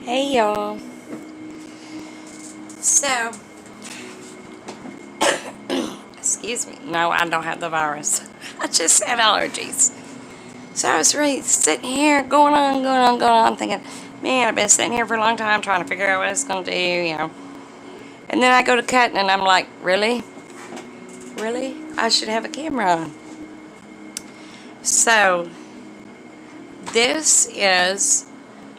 Hey y'all. So, excuse me. No, I don't have the virus. I just have allergies. So I was really sitting here going on, thinking, man, I've been sitting here for a long time trying to figure out what it's going to do. And then I go to cutting and I'm like, really? Really? I should have a camera on. So, this is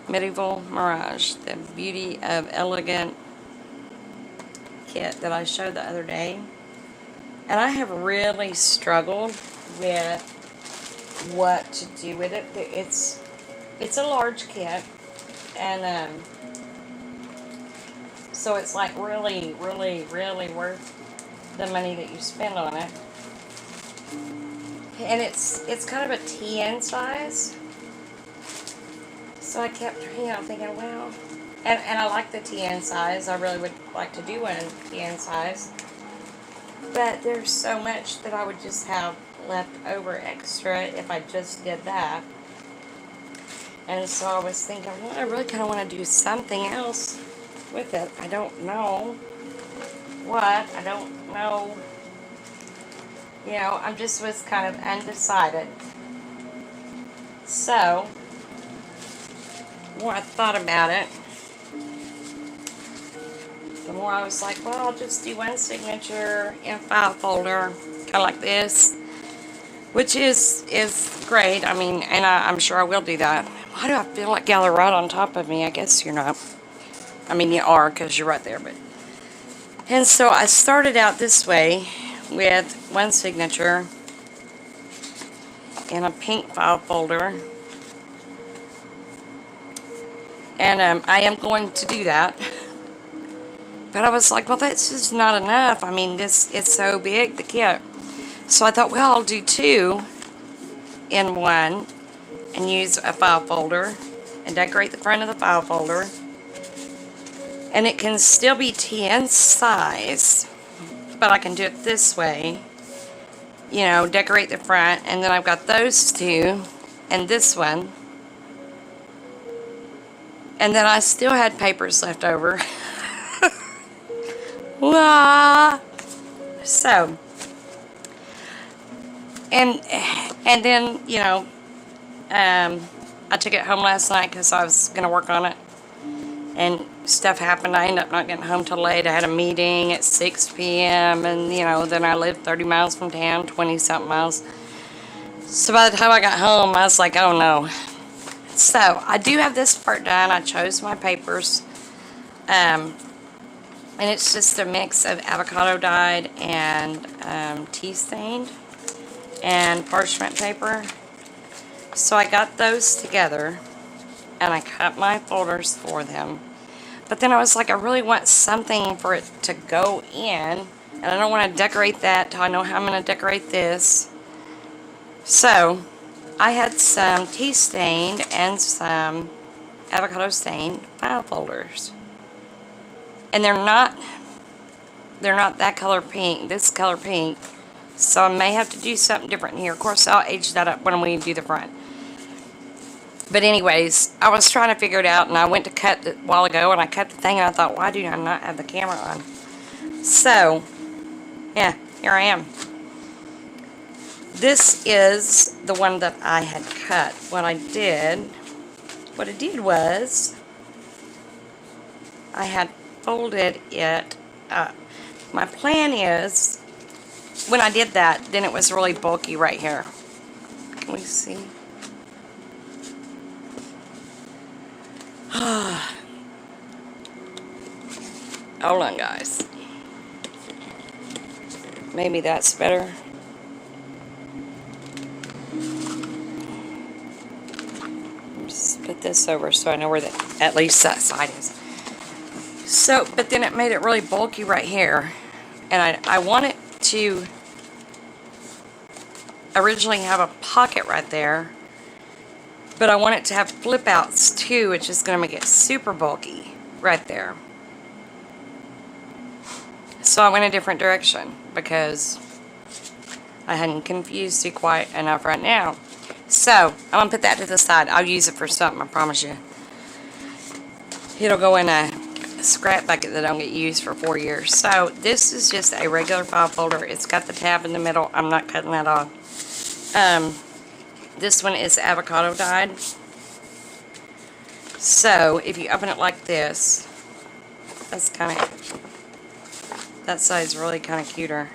Medieval Mirage, the Beauty of Elegant kit that I showed the other day. And I have really struggled with what to do with it. It's a large kit, and so it's like really worth the money that you spend on it. And it's kind of a TN size. So I kept thinking, well, and I like the TN size. I really would like to do one in TN size. But there's so much that I would just have left over extra if I just did that. And so I was thinking, well, I really kind of want to do something else with it. I don't know what. I don't know. I just was kind of undecided. So, the more I thought about it, the more I was like, well, I'll just do one signature in a file folder, kind of like this, which is great. I mean, and I'm sure I will do that. Why do I feel like y'all are right on top of me? I guess you're not. I mean, you are because you're right there. And so I started out this way with one signature in a pink file folder. And I am going to do that. But I was like, well, that's just not enough. I mean, it's so big, the kit. So I thought, well, I'll do two in one and use a file folder and decorate the front of the file folder. And it can still be TN size, but I can do it this way. Decorate the front, and then I've got those two and this one. And then I still had papers left over. So, and then, I took it home last night because I was going to work on it. And stuff happened. I ended up not getting home till late. I had a meeting at 6 p.m. And, then I lived 30 miles from town, 20-something miles. So by the time I got home, I was like, oh no. So, I do have this part done. I chose my papers. And it's just a mix of avocado dyed and tea stained and parchment paper. So I got those together and I cut my folders for them. But then I was like, I really want something for it to go in, and I don't want to decorate that till I know how I'm going to decorate this. So I had some tea stained and some avocado stained file folders. And they're not that color pink, this color pink. So I may have to do something different here. Of course, I'll age that up when we do the front. But anyways, I was trying to figure it out, and I went to cut it a while ago, and I cut the thing, and I thought, why do I not have the camera on? So, yeah, here I am. This is the one that I had cut. What I did was, I had folded it up. My plan is, when I did that, then it was really bulky right here. Can we see? Hold on, guys. Maybe that's better. Just put this over so I know where at least that side is. So, but then it made it really bulky right here. And I want it to originally have a pocket right there. But I want it to have flip outs too, which is going to make it super bulky right there. So I went a different direction because I hadn't confused you quite enough right now. So I'm going to put that to the side. I'll use it for something, I promise you. it'll go in a scrap bucket that don't get used for 4 years. So this is just a regular file folder. It's got the tab in the middle. I'm not cutting that off. This one is avocado dyed. So if you open it like this, that's kind of, that side's really kind of cuter.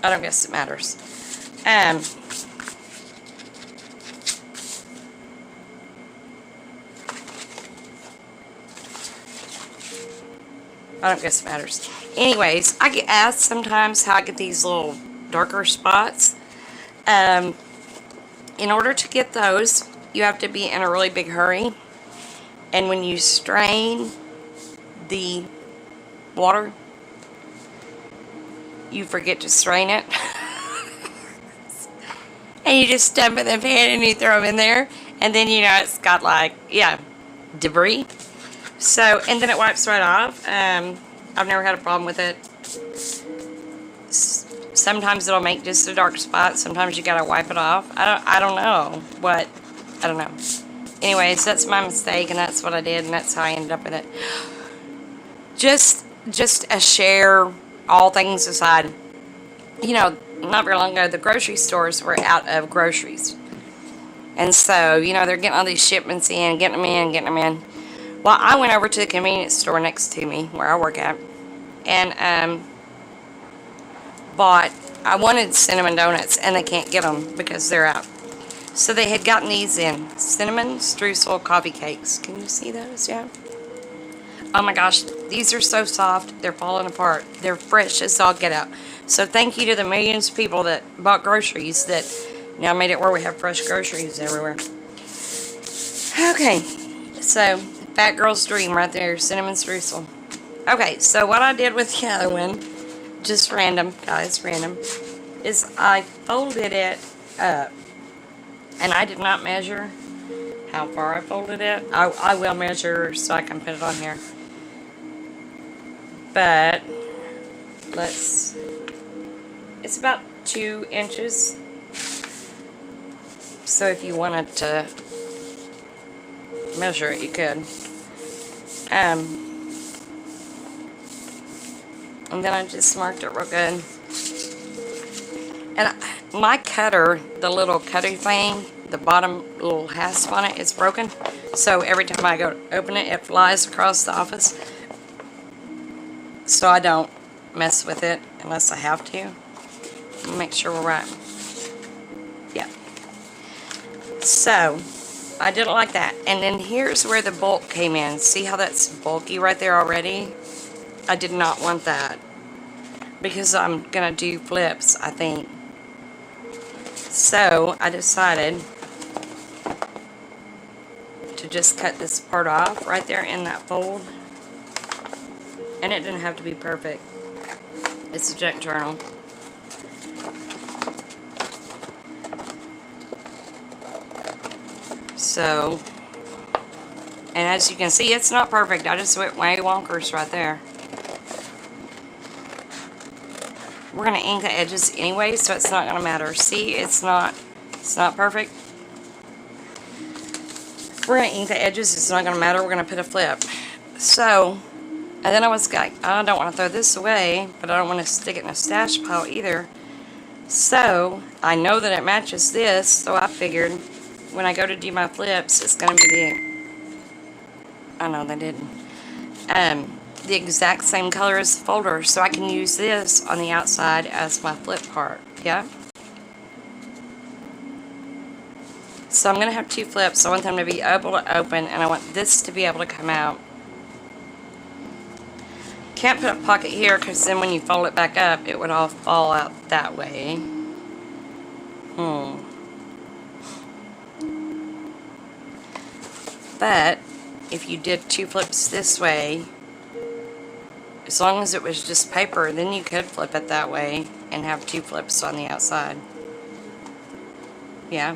I don't guess it matters. I don't guess it matters. Anyways, I get asked sometimes how I get these little darker spots. In order to get those, you have to be in a really big hurry. And when you strain the water, you forget to strain it. And you just dump it in the pan and you throw them in there. And then, you know, it's got like, yeah, debris. So, and then it wipes right off. I've never had a problem with it. Sometimes it'll make just a dark spot. Sometimes you gotta wipe it off. I don't know what. I don't know. Anyways, that's my mistake, and that's what I did, and that's how I ended up with it. Just a share, all things aside. You know, not very long ago, the grocery stores were out of groceries. And so, you know, they're getting all these shipments in, getting them in. Well, I went over to the convenience store next to me, where I work at, and I wanted cinnamon donuts, and they can't get them because they're out. So they had gotten these in, cinnamon streusel coffee cakes. Can you see those? Yeah. Oh my gosh, these are so soft. They're falling apart. They're fresh as all get out. So thank you to the millions of people that bought groceries that now made it where we have fresh groceries everywhere. Okay, so fat girl's dream right there, cinnamon streusel. Okay, so what I did with the other one, just random, guys, random, is I folded it up. And I did not measure how far I folded it. I will measure so I can put it on here. But it's about 2 inches. So if you wanted to measure it, you could. And then I just marked it real good. And my cutter, the little cutter thing, the bottom little hasp on it is broken. So every time I go to open it, it flies across the office. So I don't mess with it unless I have to. Make sure we're right. Yeah. So I did it like that. And then here's where the bulk came in. See how that's bulky right there already? I did not want that, because I'm going to do flips, I think. So I decided to just cut this part off right there in that fold. And it didn't have to be perfect. It's a junk journal. So, and as you can see, it's not perfect. I just went way wonkers right there. We're going to ink the edges anyway, so it's not going to matter. See, it's not perfect. We're going to ink the edges. It's not going to matter. We're going to put a flip. So, and then I was like, I don't want to throw this away, but I don't want to stick it in a stash pile either. So, I know that it matches this, so I figured when I go to do my flips, it's going to be the, I know they didn't, the exact same color as the folder, so I can use this on the outside as my flip part, yeah? So I'm going to have 2 flips. I want them to be able to open, and I want this to be able to come out. Can't put a pocket here, because then when you fold it back up, it would all fall out that way. But if you did 2 flips this way, as long as it was just paper, then you could flip it that way and have 2 flips on the outside. Yeah.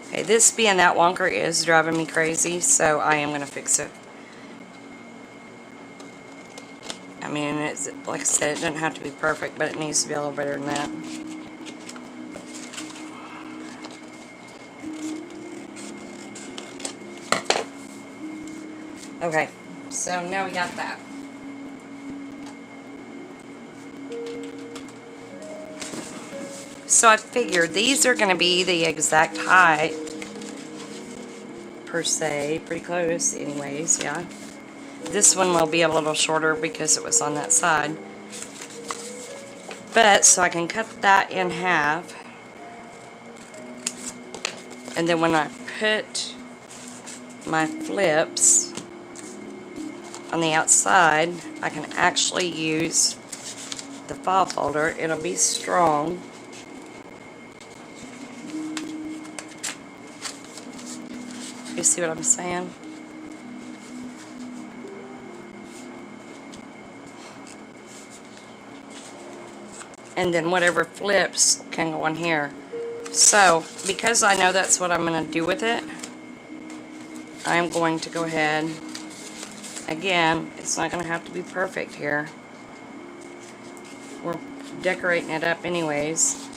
Okay, this being that wonker is driving me crazy, so I am going to fix it. I mean, it's, like I said, it doesn't have to be perfect, but it needs to be a little better than that. Okay, so now we got that. So I figured these are going to be the exact height, per se, pretty close anyways, yeah. This one will be a little shorter because it was on that side. But, so I can cut that in half. And then when I put my flips on the outside, I can actually use the file folder. It'll be strong. You see what I'm saying? And then whatever flips can go on here. So, because I know that's what I'm going to do with it, I'm going to go ahead. Again, it's not going to have to be perfect here. We're decorating it up anyways.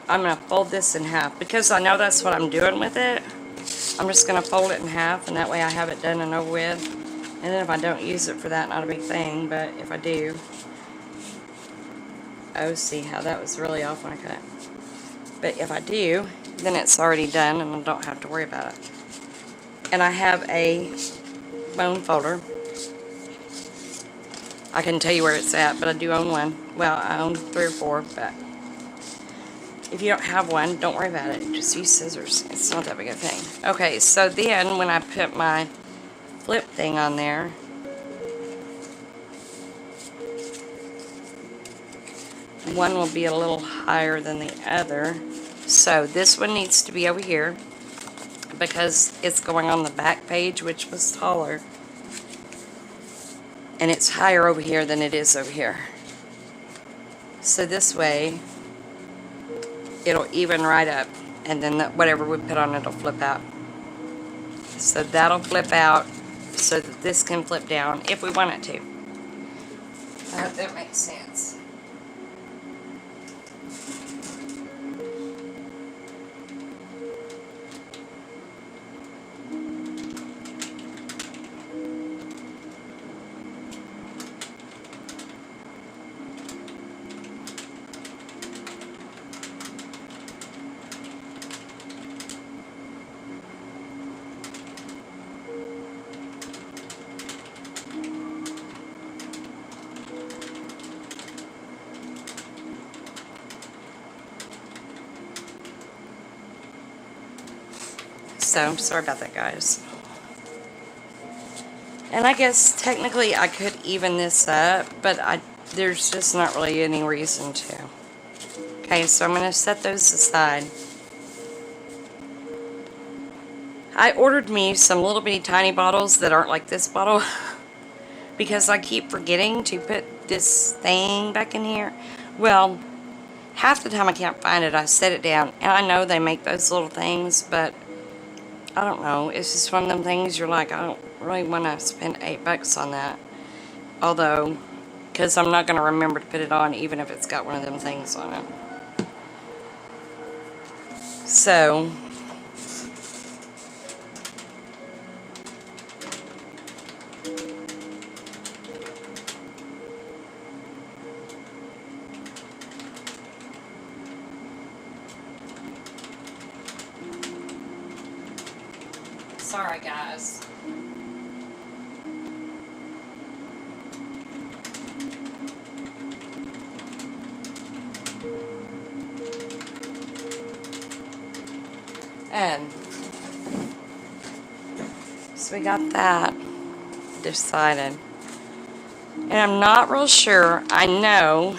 I'm going to fold this in half. Because I know that's what I'm doing with it, I'm just going to fold it in half, and that way I have it done and over with. And then if I don't use it for that, not a big thing, but if I do, oh, see how that was really off when I cut it. But if I do, then it's already done and I don't have to worry about it. And I have a bone folder. I can tell you where it's at, but I do own one. Well, I own 3 or 4, but if you don't have one, don't worry about it. Just use scissors. It's not that big a thing. Okay, so then when I put my flip thing on there, one will be a little higher than the other. So this one needs to be over here because it's going on the back page, which was taller. And it's higher over here than it is over here. So this way, it'll even right up. And then whatever we put on it will flip out. So that'll flip out so that this can flip down if we want it to. I hope that makes sense. So, sorry about that, guys. And I guess technically I could even this up, but there's just not really any reason to. Okay, so I'm going to set those aside. I ordered me some little bitty tiny bottles that aren't like this bottle because I keep forgetting to put this thing back in here. Well, half the time I can't find it, I set it down, and I know they make those little things, but I don't know. It's just one of them things you're like, I don't really want to spend $8 on that. Although, because I'm not going to remember to put it on even if it's got one of them things on it. So, sorry guys. And so we got that decided. And I'm not real sure. I know.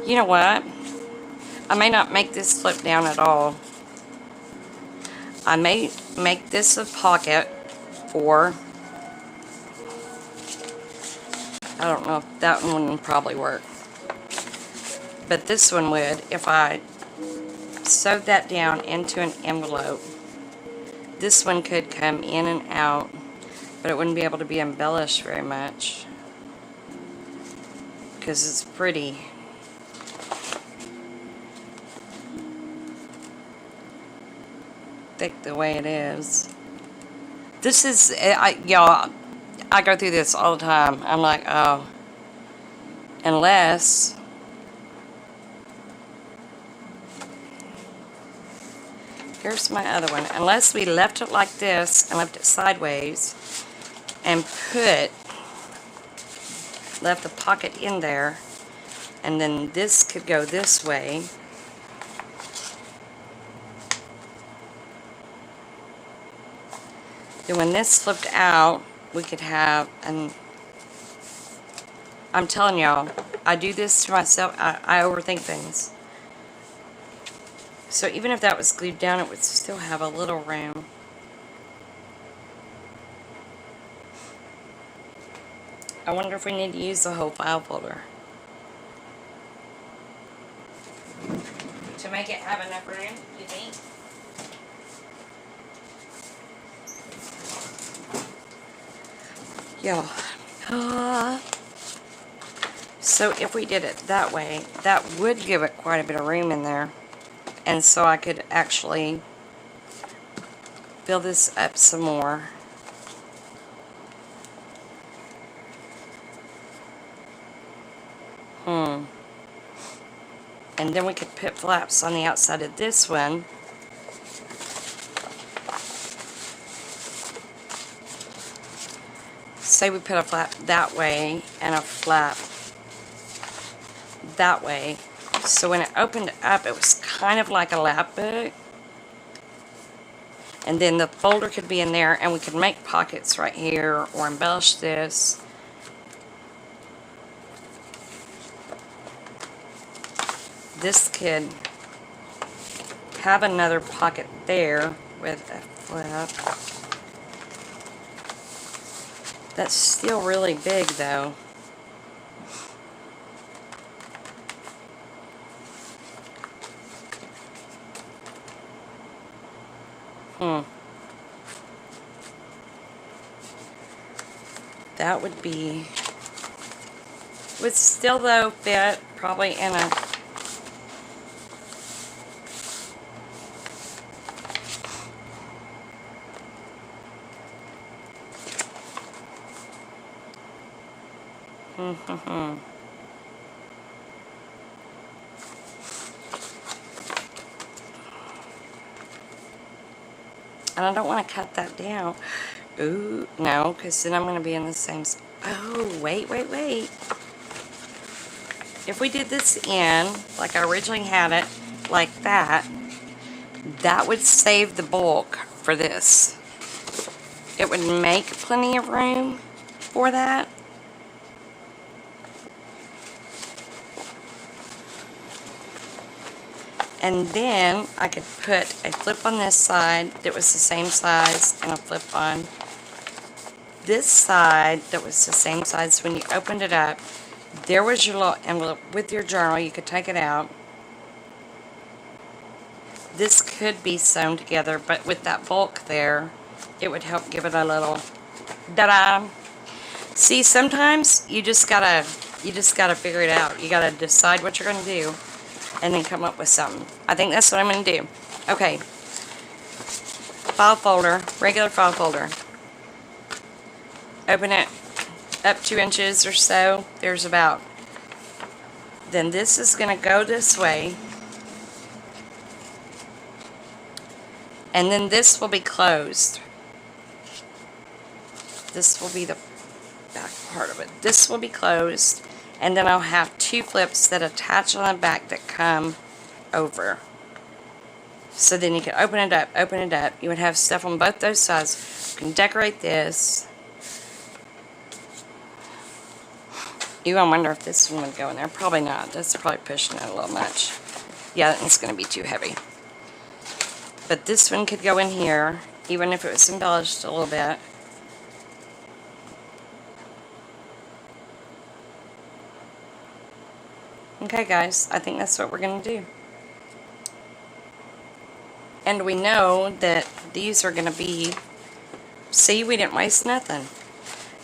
You know what? I may not make this flip down at all. I may make this a pocket for, I don't know if that one would probably work. But this one would if I sewed that down into an envelope. This one could come in and out, but it wouldn't be able to be embellished very much because it's pretty. thick the way it is. This is, y'all, I go through this all the time. I'm like, oh, unless, here's my other one. Unless we left it like this and left it sideways and left the pocket in there, and then this could go this way. Then when this flipped out, we could have, and I'm telling y'all, I do this to myself. I overthink things. So even if that was glued down, it would still have a little room. I wonder if we need to use the whole file folder to make it have enough room, you think? Yeah. So if we did it that way, that would give it quite a bit of room in there. And so I could actually fill this up some more. And then we could put flaps on the outside of this one. Say we put a flap that way and a flap that way. So when it opened up, it was kind of like a lap book. And then the folder could be in there, and we could make pockets right here or embellish this. This could have another pocket there with a flip. That's still really big though. That would be, would still though fit probably in a, and I don't want to cut that down. Ooh, no, because then I'm going to be in the same spot. Oh, wait. If we did this in, like I originally had it, like that, that would save the bulk for this. It would make plenty of room for that. And then I could put a flip on this side that was the same size and a flip on this side that was the same size. When you opened it up, there was your little envelope with your journal. You could take it out. This could be sewn together, but with that bulk there, it would help give it a little da-da. See, sometimes you just gotta figure it out. You gotta decide what you're gonna do and then come up with something. I think that's what I'm gonna do. Okay. File folder, regular file folder. Open it up 2 inches or so. There's about. Then this is gonna go this way. And then this will be closed. This will be the back part of it. This will be closed. And then I'll have 2 flips that attach on the back that come over. So then you can open it up. You would have stuff on both those sides. You can decorate this. You gonna wonder if this one would go in there. Probably not. That's probably pushing it a little much. Yeah, it's gonna be too heavy. But this one could go in here, even if it was embellished a little bit. Okay guys, I think that's what we're going to do. And we know that these are going to be, see, we didn't waste nothing.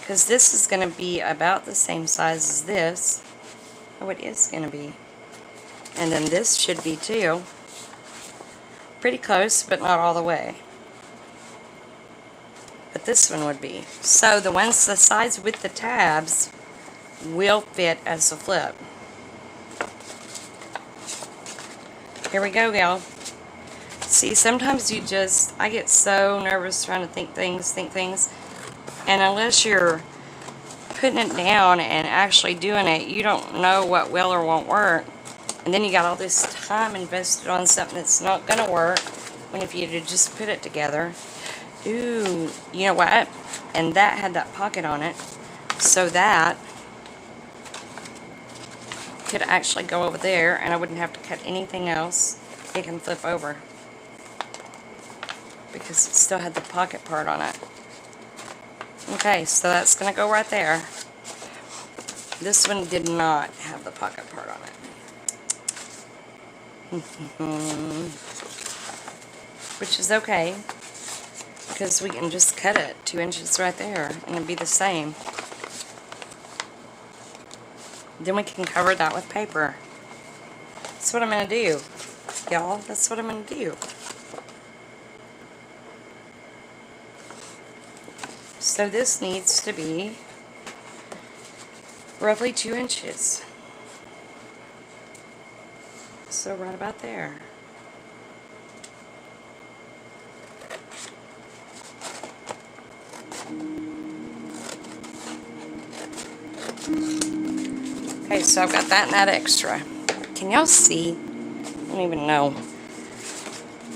Because this is going to be about the same size as this. Oh, it is going to be. And then this should be too. Pretty close, but not all the way. but this one would be. So the sides with the tabs will fit as a flip. Here we go, y'all. See, sometimes I get so nervous trying to think things, and unless you're putting it down and actually doing it, you don't know what will or won't work. And then you got all this time invested on something that's not going to work, when if you just put it together. Ooh, you know what? And that had that pocket on it, so that could actually go over there, and I wouldn't have to cut anything else. It can flip over, because it still had the pocket part on it. Okay, so that's going to go right there. This one did not have the pocket part on it. Which is okay, because we can just cut it 2 inches right there, and it'll be the same. Then we can cover that with paper. That's what I'm going to do, y'all. That's what I'm going to do. So this needs to be roughly 2 inches. So right about there. Okay, so I've got that and that extra. Can y'all see? I don't even know.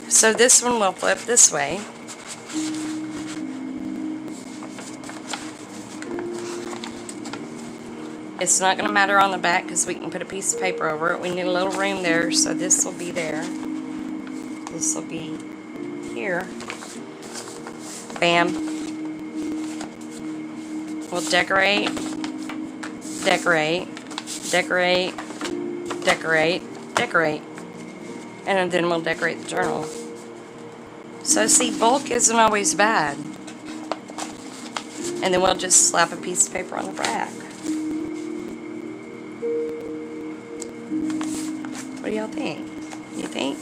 So this one will flip this way. It's not going to matter on the back because we can put a piece of paper over it. We need a little room there, so this will be there. This will be here. Bam. We'll decorate, decorate, decorate, decorate, decorate. And then we'll decorate the journal. So see, bulk isn't always bad. And then we'll just slap a piece of paper on the back. What do y'all think? You think?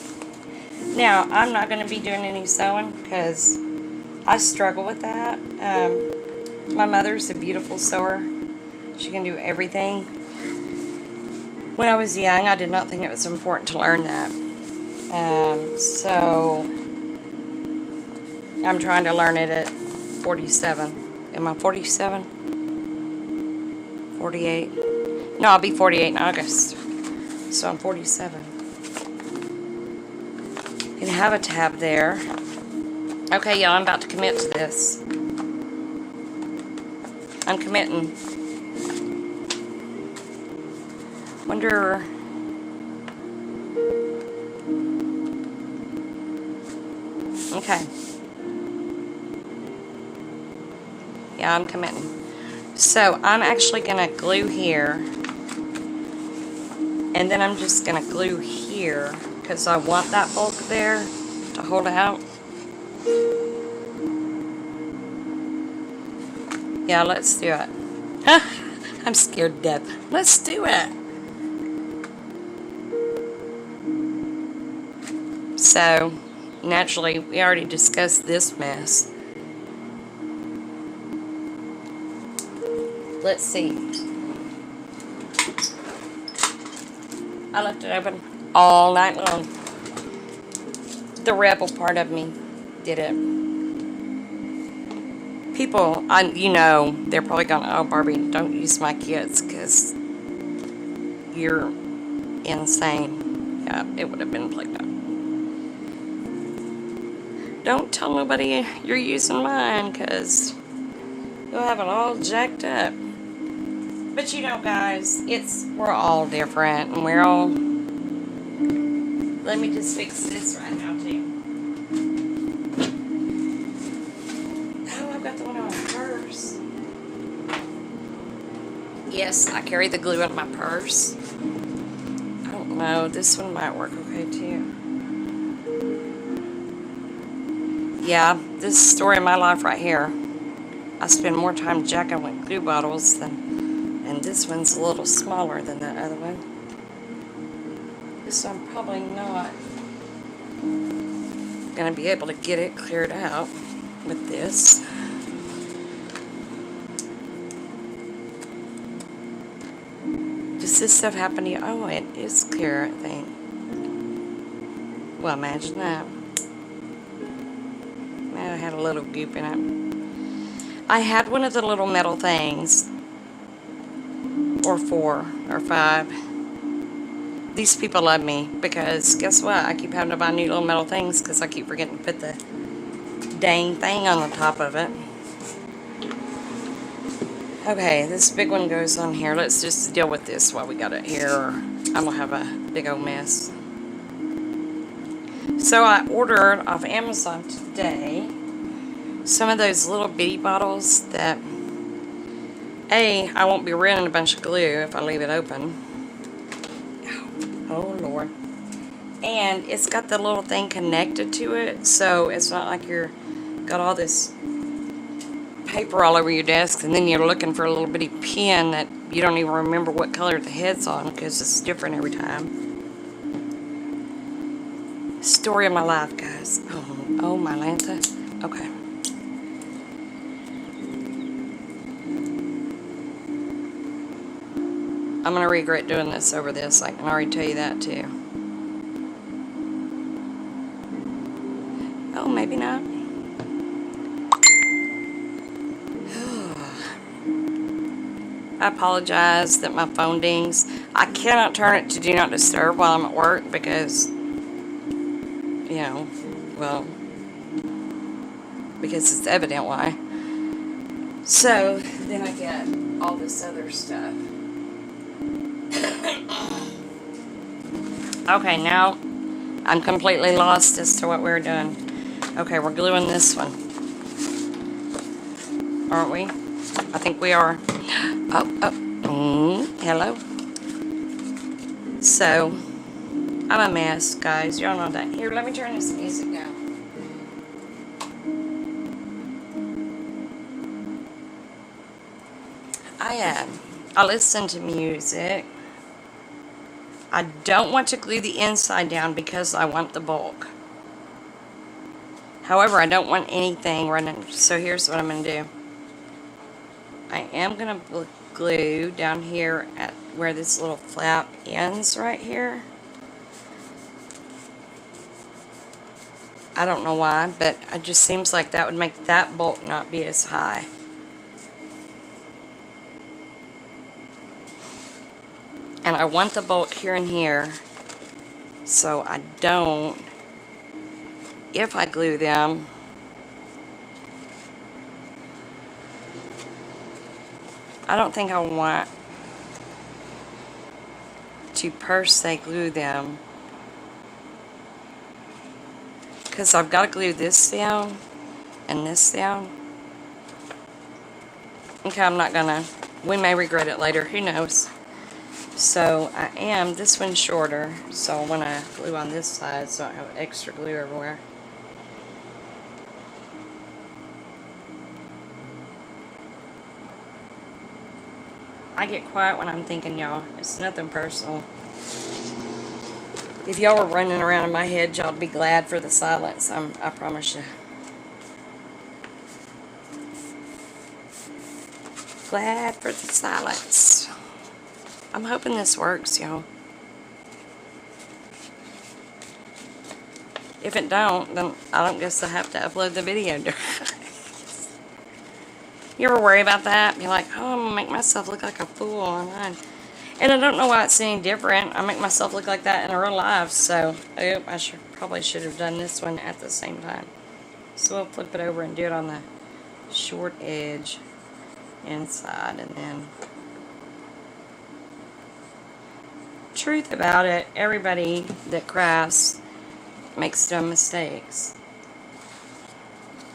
Now, I'm not going to be doing any sewing because I struggle with that. My mother's a beautiful sewer. She can do everything. When I was young, I did not think it was important to learn that. So, I'm trying to learn it at 47. Am I 47? 48? No, I'll be 48 in August. So I'm 47. You can have a tab there. Okay, y'all, I'm about to commit to this. I'm committing. Wonder... Okay. Yeah, I'm committing. So I'm actually going to glue here. And then I'm just going to glue here because I want that bulk there to hold out. Yeah, let's do it. I'm scared to death. Let's do it. So, naturally, we already discussed this mess. Let's see. I left it open all night long. The rebel part of me did it. People, you know, they're probably going, oh, Barbie, don't use my kids because you're insane. Yeah, it would have been like that. Don't tell nobody you're using mine because you'll have it all jacked up. But you know, guys, we're all different, and we're all... Let me just fix this right now, too. Oh, I've got the one on my purse. Yes, I carry the glue in my purse. I don't know, this one might work okay, too. Yeah, this is the story of my life right here. I spend more time jacking with glue bottles than... And this one's a little smaller than that other one. So I'm probably not going to be able to get it cleared out with this. Does this stuff happen to you? Oh, it is clear, I think. Well, imagine that. I had a little goop in it. I had one of the little metal things. Or 4 or 5. These people love me because guess what? I keep having to buy new little metal things because I keep forgetting to put the dang thing on the top of it. Okay, this big one goes on here. Let's just deal with this while we got it here, or I'm going to have a big old mess. So I ordered off Amazon today some of those little bitty bottles that, I won't be running a bunch of glue if I leave it open. Oh, Lord. And it's got the little thing connected to it, so it's not like you're got all this paper all over your desk and then you're looking for a little bitty pen that you don't even remember what color the head's on because it's different every time. Story of my life, guys. Oh my Lanta. Okay. I'm going to regret doing this over this. I can already tell you that, too. Oh, maybe not. I apologize that my phone dings. I cannot turn it to Do Not Disturb while I'm at work because, because it's evident why. So, then I get all this other stuff. Okay, now I'm completely lost as to what we're doing. Okay, we're gluing this one. Aren't we? I think we are. Hello. So, I'm a mess, guys. Y'all know that. Here, let me turn this music down. I listen to music. I don't want to glue the inside down because I want the bulk. However, I don't want anything running. So here's what I'm going to do. I am going to glue down here at where this little flap ends right here. I don't know why, but it just seems like that would make that bulk not be as high. And I want the bulk here and here, so I don't, if I glue them, I don't think I want to per se glue them, because I've got to glue this down and this down. Okay, I'm not gonna, we may regret it later, who knows. So this one's shorter, so I want to glue on this side so I don't have extra glue everywhere. I get quiet when I'm thinking, y'all. It's nothing personal. If y'all were running around in my head, y'all'd be glad for the silence, I promise you. Glad for the silence. I'm hoping this works, y'all. If it don't, then I don't guess I have to upload the video. You ever worry about that? You're like, oh, I'm going to make myself look like a fool online. And I don't know why it's any different. I make myself look like that in real life. So, I probably should have done this one at the same time. So we'll flip it over and do it on the short edge inside, and then truth about it, everybody that crafts makes dumb mistakes,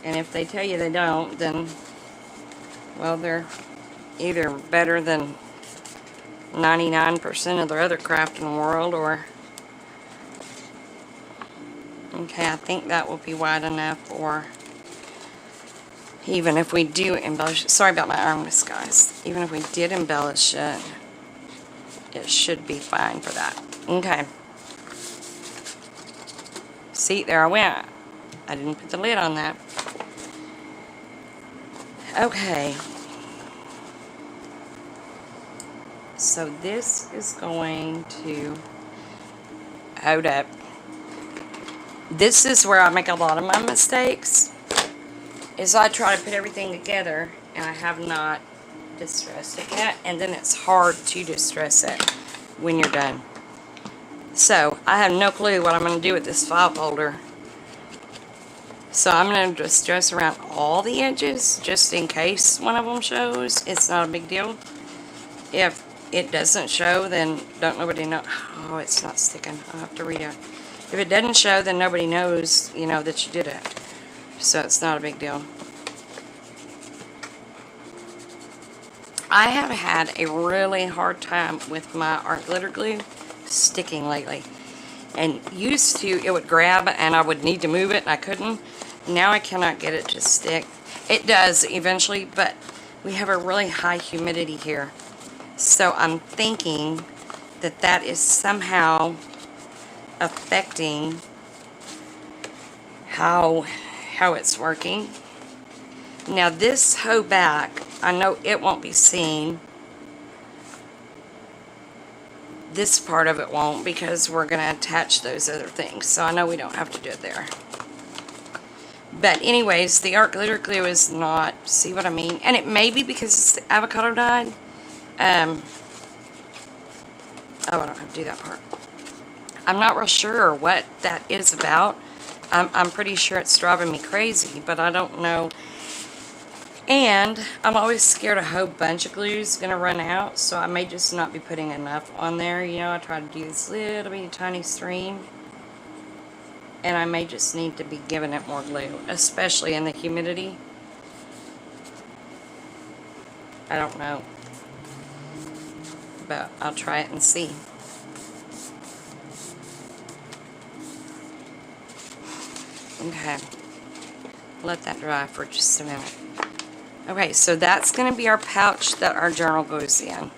and if they tell you they don't, then well, they're either better than 99% of their other craft in the world, or okay, I think that will be wide enough. Or even if we do embellish, sorry about my armrest, guys, even if we did embellish it, it should be fine for that. Okay. See, there I went. I didn't put the lid on that. Okay. So this is going to hold up. This is where I make a lot of my mistakes, is I try to put everything together and I have not distressed it yet, and then it's hard to distress it when you're done. So I have no clue what I'm going to do with this file folder. So I'm going to distress around all the edges just in case one of them shows. It's not a big deal. If it doesn't show, then don't nobody know. Oh, it's not sticking. I'll have to read it. If it doesn't show, then nobody knows, you know, that you did it. So it's not a big deal. I have had a really hard time with my art glitter glue sticking lately. And used to, it would grab and I would need to move it and I couldn't. Now I cannot get it to stick. It does eventually, but we have a really high humidity here. So I'm thinking that that is somehow affecting how it's working. Now this hoe back, I know it won't be seen. This part of it won't, because we're going to attach those other things. So I know we don't have to do it there. But anyways, the art glitter glue is not, see what I mean? And it may be because it's the avocado dyed. Oh, I don't have to do that part. I'm not real sure what that is about. I'm pretty sure it's driving me crazy, but I don't know. And I'm always scared a whole bunch of glue is going to run out, so I may just not be putting enough on there. You know, I try to do this little bitty tiny stream, and I may just need to be giving it more glue, especially in the humidity. I don't know, but I'll try it and see. Okay, let that dry for just a minute. Okay, so that's going to be our pouch that our journal goes in.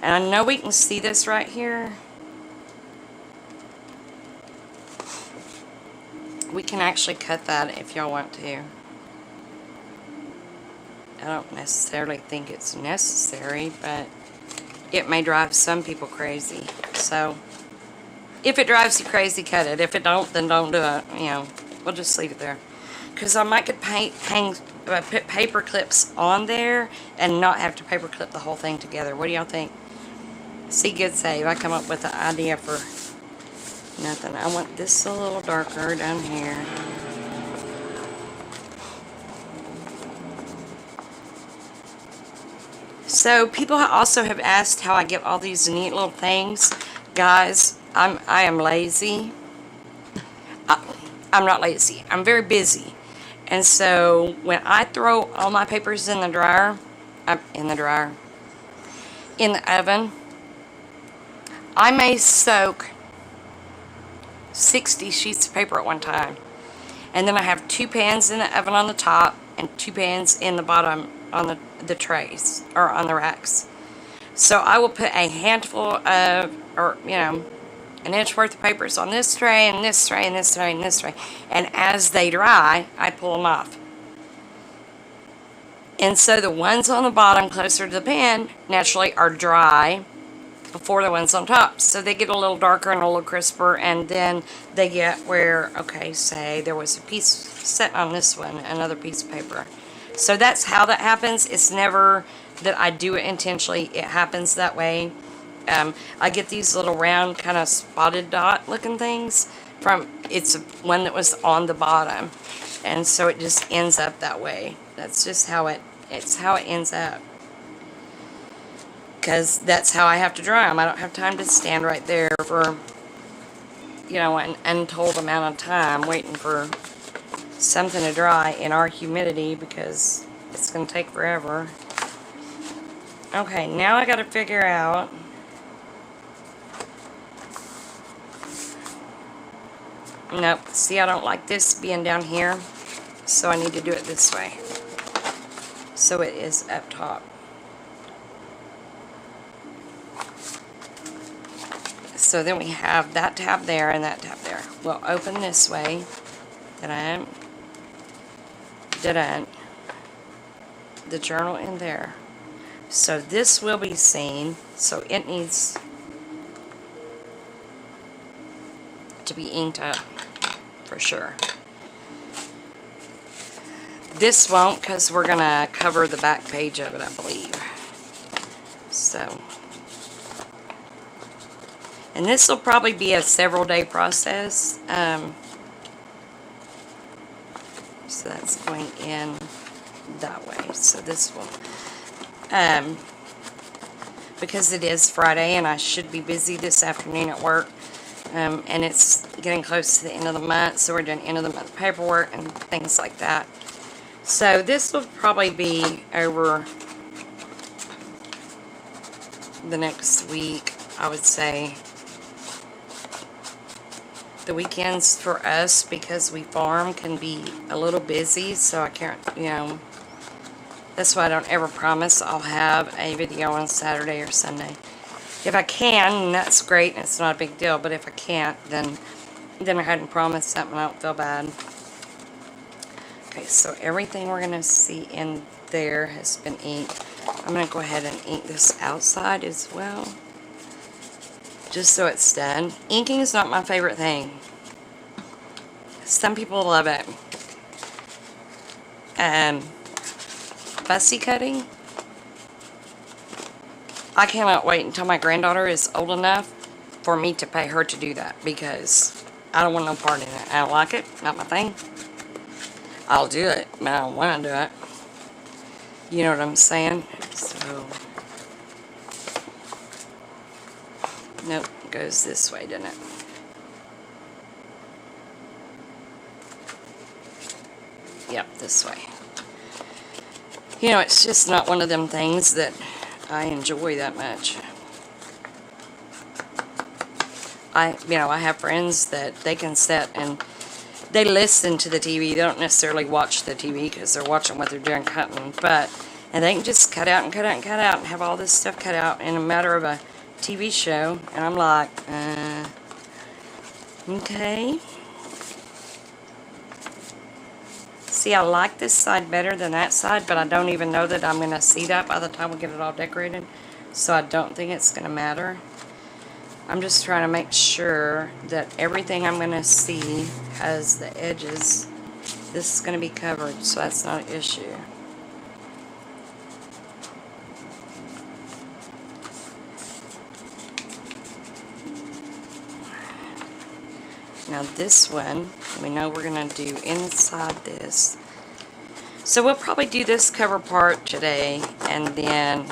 And I know we can see this right here. We can actually cut that if y'all want to. I don't necessarily think it's necessary, but it may drive some people crazy. So, if it drives you crazy, cut it. If it don't, then don't do it. You know, we'll just leave it there. Because I might could put paper clips on there and not have to paper clip the whole thing together. What do y'all think? See, good save. I come up with an idea for nothing. I want this a little darker down here. So people also have asked how I get all these neat little things. Guys, I am lazy. I'm not lazy. I'm very busy. And so when I throw all my papers in the dryer, in the oven, I may soak 60 sheets of paper at one time. And then I have 2 pans in the oven on the top and 2 pans in the bottom on the trays, or on the racks. So I will put a handful of, or you know, an inch worth of papers on this tray, and this tray, and this tray, and this tray. And as they dry, I pull them off. And so the ones on the bottom closer to the pan naturally are dry before the ones on top. So they get a little darker and a little crisper, and then they get where, okay, say there was a piece set on this one, another piece of paper. So that's how that happens. It's never that I do it intentionally. It happens that way. I get these little round kind of spotted dot looking things from, it's one that was on the bottom, and so it just ends up that way. That's just how it's how it ends up, because that's how I have to dry them. I don't have time to stand right there for, you know, an untold amount of time waiting for something to dry in our humidity, because it's going to take forever. Okay, now I got to figure out nope, see, I don't like this being down here, so I need to do it this way, so it is up top. So then we have that tab there and that tab there. We'll open this way. The journal in there. So this will be seen, so it needs to be inked up for sure. This won't, because we're going to cover the back page of it, I believe. So, and this will probably be a several day process. So that's going in that way. So this will, because it is Friday and I should be busy this afternoon at work, and it's getting close to the end of the month, so we're doing end of the month paperwork and things like that. So this will probably be over the next week, I would say. The weekends for us, because we farm, can be a little busy, so I can't, you know, that's why I don't ever promise I'll have a video on Saturday or Sunday. If I can, that's great, and it's not a big deal, but if I can't, then I hadn't promised something, I don't feel bad. Okay, so everything we're going to see in there has been inked. I'm going to go ahead and ink this outside as well, just so it's done. Inking is not my favorite thing. Some people love it. Fussy cutting, I cannot wait until my granddaughter is old enough for me to pay her to do that, because I don't want no part in it. I don't like it. Not my thing. I'll do it, but I don't want to do it. You know what I'm saying? So, nope, it goes this way, doesn't it? Yep, this way. You know, it's just not one of them things that I enjoy that much. You know, I have friends that they can sit and they listen to the TV. They don't necessarily watch the TV because they're watching what they're doing cutting, and they can just cut out and cut out and cut out and have all this stuff cut out in a matter of a TV show. And I'm like, okay. See, I like this side better than that side, but I don't even know that I'm going to see that by the time we get it all decorated. So I don't think it's going to matter. I'm just trying to make sure that everything I'm going to see has the edges. This is going to be covered, so that's not an issue. Now this one, we know we're going to do inside this. So we'll probably do this cover part today, and then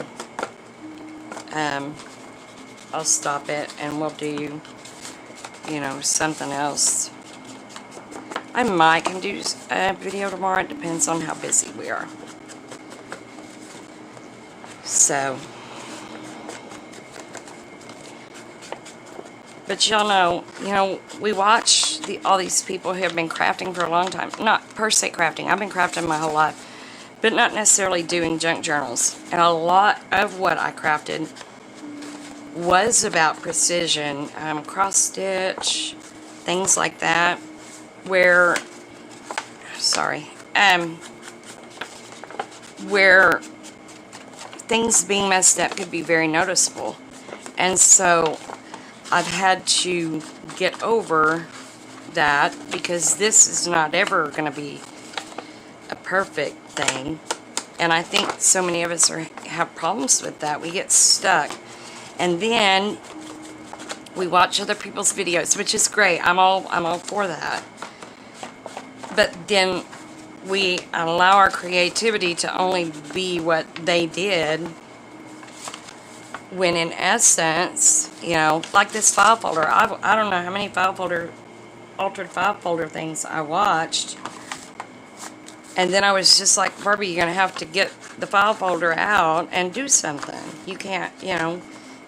I'll stop it and we'll do, you know, something else. I might can do a video tomorrow. It depends on how busy we are. So, but y'all know, you know, we watch all these people who have been crafting for a long time. Not per se crafting. I've been crafting my whole life, but not necessarily doing junk journals. And a lot of what I crafted was about precision, cross stitch, things like that, where things being messed up could be very noticeable. And so I've had to get over that, because this is not ever going to be a perfect thing. And I think so many of us have problems with that. We get stuck. And then we watch other people's videos, which is great. I'm all for that. But then we allow our creativity to only be what they did, when in essence, you know, like this file folder. I don't know how many altered file folder things I watched. And then I was just like, Barbie, you're going to have to get the file folder out and do something. You can't, you know,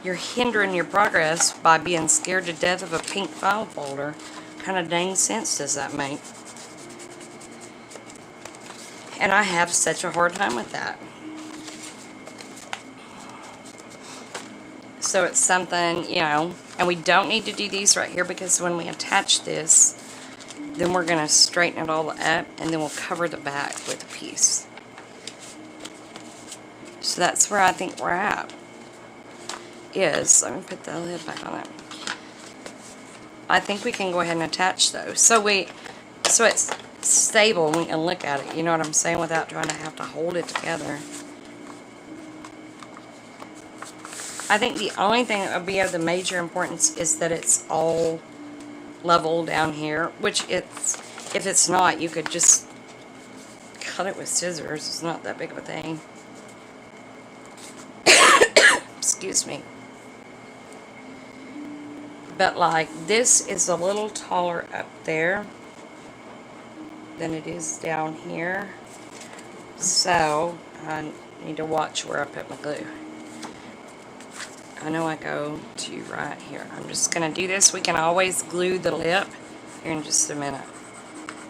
you're hindering your progress by being scared to death of a pink file folder. What kind of dang sense does that make? And I have such a hard time with that. So it's something, you know, and we don't need to do these right here, because when we attach this, then we're going to straighten it all up, and then we'll cover the back with a piece. So that's where I think we're at. Let me put the lid back on it. I think we can go ahead and attach those. So it's stable and we can look at it, you know what I'm saying, without trying to have to hold it together. I think the only thing that would be of the major importance is that it's all level down here, which if it's not, you could just cut it with scissors. It's not that big of a thing. Excuse me. But like this is a little taller up there than it is down here. So I need to watch where I put my glue. I know I go to right here. I'm just going to do this. We can always glue the lip here in just a minute,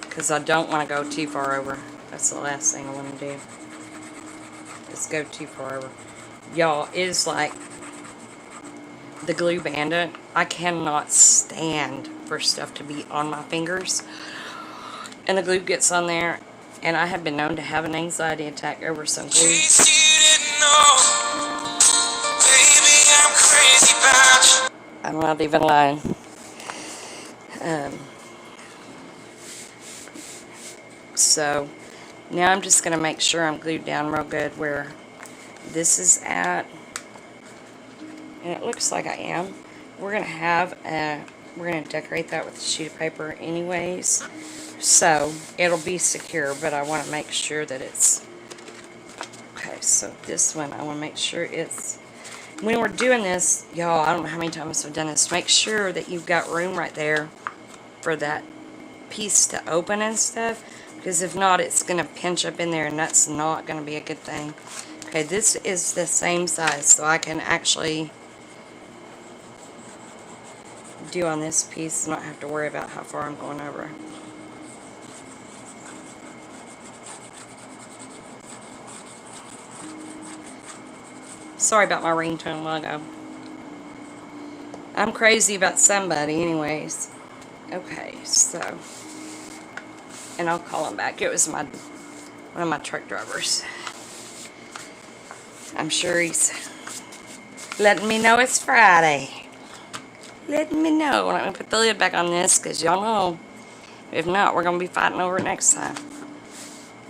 because I don't want to go too far over. That's the last thing I want to do. Is go too far over. Y'all, it is like the Glue Bandit. I cannot stand for stuff to be on my fingers. And the glue gets on there. And I have been known to have an anxiety attack over some glue. I'm not even lying. So now I'm just going to make sure I'm glued down real good where this is at. And it looks like I am. We're going to decorate that with a sheet of paper anyways. So it'll be secure, but I want to make sure that it's okay. So this one, I want to make sure it's, when we're doing this, y'all, I don't know how many times I've done this, make sure that you've got room right there for that piece to open and stuff, because if not, it's going to pinch up in there, and that's not going to be a good thing. Okay, this is the same size, so I can actually do on this piece and not have to worry about how far I'm going over. Sorry about my ringtone logo. I'm crazy about somebody anyways. Okay, so, and I'll call him back. It was one of my truck drivers. I'm sure he's letting me know it's Friday. Letting me know. Let me put the lid back on this, because y'all know, if not, we're going to be fighting over it next time.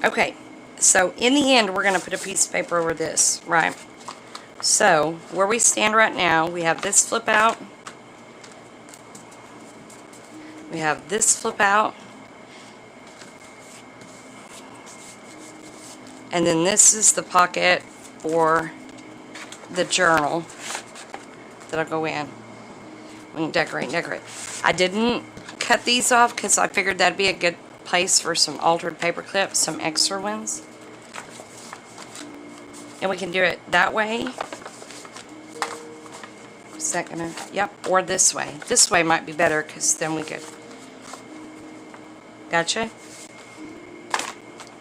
Okay, so in the end, we're going to put a piece of paper over this, right? So, where we stand right now, we have this flip out. We have this flip out. And then this is the pocket for the journal that'll go in. We can decorate. I didn't cut these off because I figured that'd be a good place for some altered paper clips, some extra ones. And we can do it that way. Is that gonna, yep, or this way. This way might be better, because then we could, gotcha?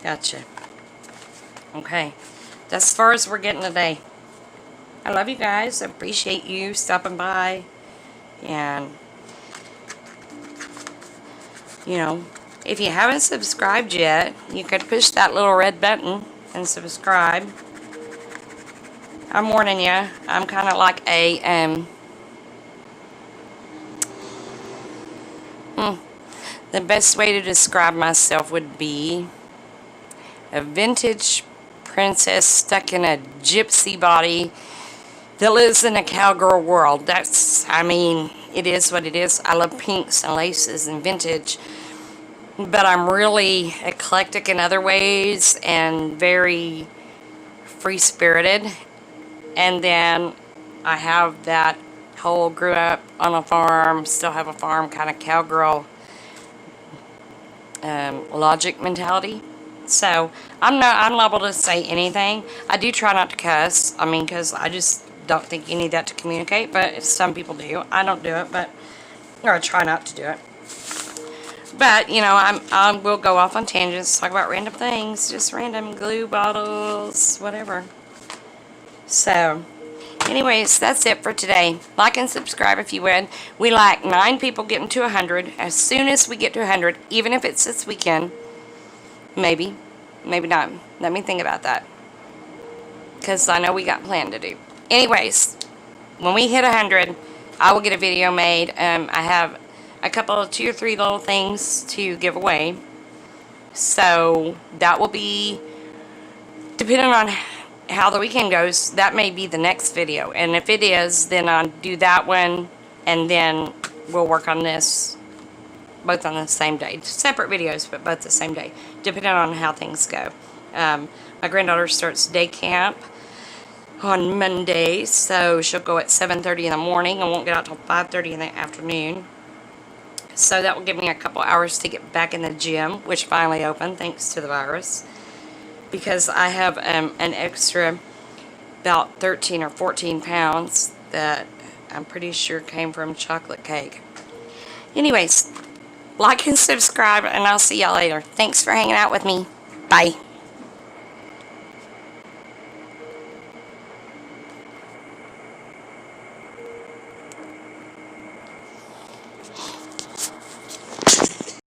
Gotcha. Okay, that's as far as we're getting today. I love you guys. I appreciate you stopping by. And, you know, if you haven't subscribed yet, you could push that little red button and subscribe. I'm warning you, I'm kind of like a, the best way to describe myself would be a vintage princess stuck in a gypsy body that lives in a cowgirl world. That's, I mean, it is what it is. I love pinks and laces and vintage, but I'm really eclectic in other ways and very free-spirited. And then I have that whole grew up on a farm, still have a farm kind of cowgirl logic mentality. So I'm liable to say anything. I do try not to cuss. I mean, because I just don't think you need that to communicate. But if some people do, I don't do it. Or I try not to do it. But you know, I will go off on tangents, talk about random things, just random glue bottles, whatever. So, anyways, that's it for today. Like and subscribe if you would. We like 9 people getting to 100. As soon as we get to 100, even if it's this weekend, maybe not. Let me think about that. because I know we got planned to do. Anyways, when we hit 100, I will get a video made. I have a couple, 2 or 3 little things to give away. So that will be, depending on how the weekend goes, that may be the next video. And if it is, then I'll do that one, and then we'll work on this both on the same day. Separate videos, but both the same day, depending on how things go. My granddaughter starts day camp on Monday, so she'll go at 7:30 in the morning and won't get out till 5:30 in the afternoon. So that will give me a couple hours to get back in the gym, which finally opened thanks to the virus, because I have an extra about 13 or 14 pounds that I'm pretty sure came from chocolate cake. Anyways, like and subscribe, and I'll see y'all later. Thanks for hanging out with me. Bye.